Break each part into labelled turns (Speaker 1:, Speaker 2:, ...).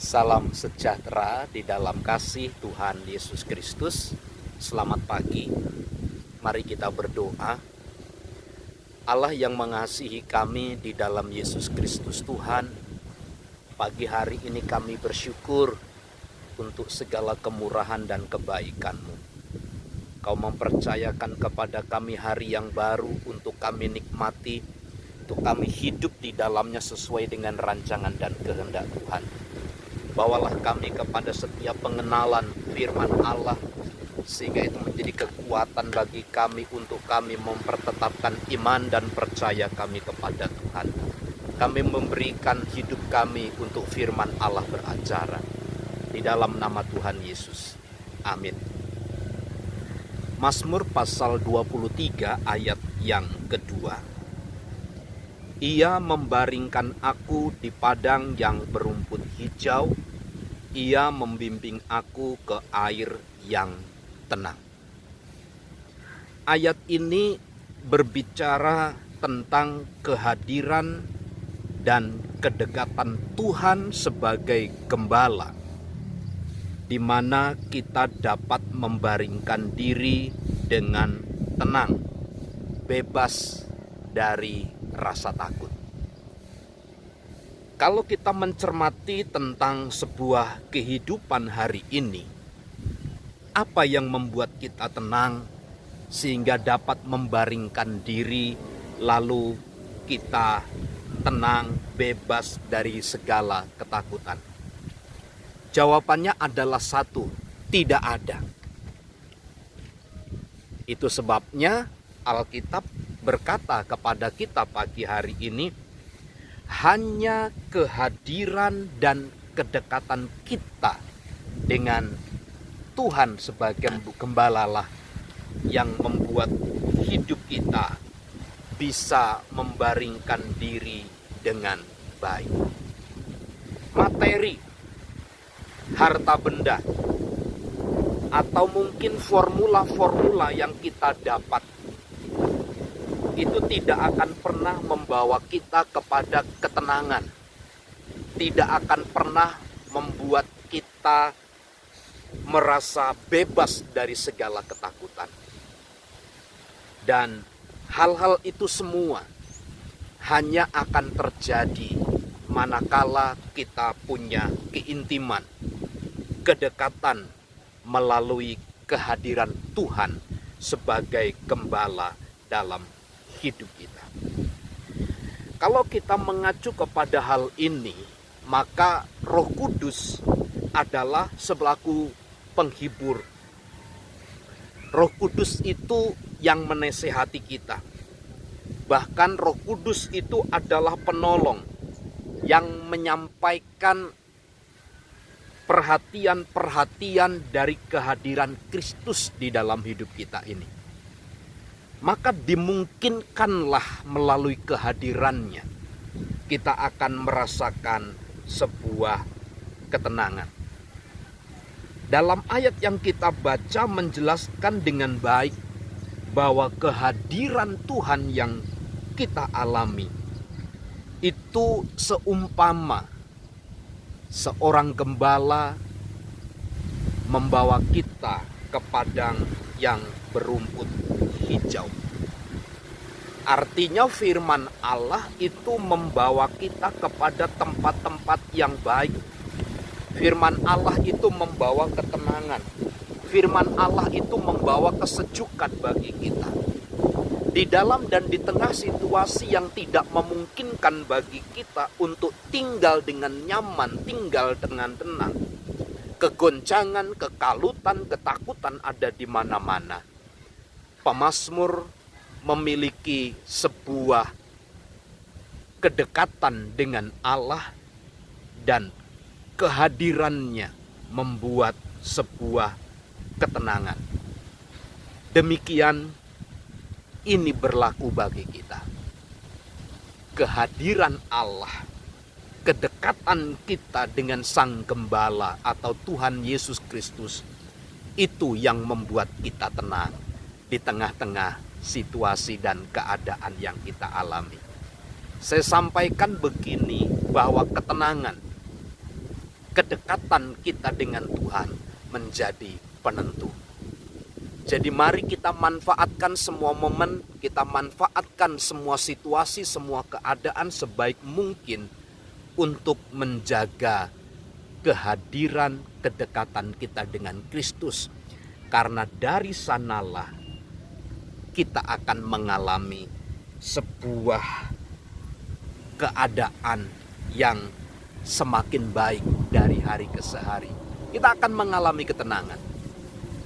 Speaker 1: Salam sejahtera di dalam kasih Tuhan Yesus Kristus. Selamat pagi. Mari kita berdoa. Allah yang mengasihi kami di dalam Yesus Kristus Tuhan, pagi hari ini kami bersyukur untuk segala kemurahan dan kebaikan-Mu. Kau mempercayakan kepada kami hari yang baru untuk kami nikmati, untuk kami hidup di dalamnya sesuai dengan rancangan dan kehendak Tuhan. Bawalah kami kepada setiap pengenalan firman Allah, sehingga itu menjadi kekuatan bagi kami untuk kami mempertetapkan iman dan percaya kami kepada Tuhan. Kami memberikan hidup kami untuk firman Allah beracara. Di dalam nama Tuhan Yesus. Amin. Mazmur pasal 23 ayat yang kedua. Ia membaringkan aku di padang yang berumput hijau. Ia membimbing aku ke air yang tenang. Ayat ini berbicara tentang kehadiran dan kedekatan Tuhan sebagai gembala, di mana kita dapat membaringkan diri dengan tenang, bebas dari rasa takut. Kalau kita mencermati tentang sebuah kehidupan hari ini, apa yang membuat kita tenang sehingga dapat membaringkan diri, lalu kita tenang, bebas dari segala ketakutan? Jawabannya adalah satu, tidak ada. Itu sebabnya Alkitab berkata kepada kita pagi hari ini, hanya kehadiran dan kedekatan kita dengan Tuhan sebagai gembala lah yang membuat hidup kita bisa membaringkan diri dengan baik. Materi, harta benda, atau mungkin formula-formula yang kita dapat, itu tidak akan pernah membawa kita kepada ketenangan. Tidak akan pernah membuat kita merasa bebas dari segala ketakutan. Dan hal-hal itu semua hanya akan terjadi manakala kita punya keintiman, kedekatan melalui kehadiran Tuhan sebagai gembala dalam hidup kita. Kalau kita mengacu kepada hal ini, maka Roh Kudus adalah selaku penghibur. Roh Kudus itu yang menasehati kita. Bahkan Roh Kudus itu adalah penolong yang menyampaikan perhatian-perhatian dari kehadiran Kristus di dalam hidup kita ini. Maka dimungkinkanlah melalui kehadirannya kita akan merasakan sebuah ketenangan. Dalam ayat yang kita baca menjelaskan dengan baik bahwa kehadiran Tuhan yang kita alami itu seumpama seorang gembala membawa kita ke padang yang berumput hijau. Artinya firman Allah itu membawa kita kepada tempat-tempat yang baik. Firman Allah itu membawa ketenangan. Firman Allah itu membawa kesejukan bagi kita. Di dalam dan di tengah situasi yang tidak memungkinkan bagi kita untuk tinggal dengan nyaman, tinggal dengan tenang, kegoncangan, kekalutan, ketakutan ada di mana-mana. Pemazmur memiliki sebuah kedekatan dengan Allah dan kehadirannya membuat sebuah ketenangan. Demikian ini berlaku bagi kita. Kehadiran Allah, kedekatan kita dengan Sang Gembala atau Tuhan Yesus Kristus, itu yang membuat kita tenang di tengah-tengah situasi dan keadaan yang kita alami. Saya sampaikan begini, bahwa ketenangan kedekatan kita dengan Tuhan menjadi penentu. Jadi mari kita manfaatkan semua momen, kita manfaatkan semua situasi, semua keadaan sebaik mungkin untuk menjaga kehadiran kedekatan kita dengan Kristus. Karena dari sanalah kita akan mengalami sebuah keadaan yang semakin baik dari hari ke hari. Kita akan mengalami ketenangan.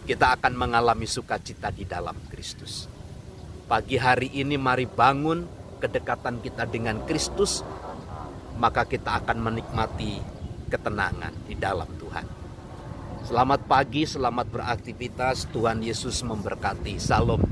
Speaker 1: Kita akan mengalami sukacita di dalam Kristus. Pagi hari ini mari bangun kedekatan kita dengan Kristus, maka kita akan menikmati ketenangan di dalam Tuhan. Selamat pagi, selamat beraktivitas. Tuhan Yesus memberkati. Salam.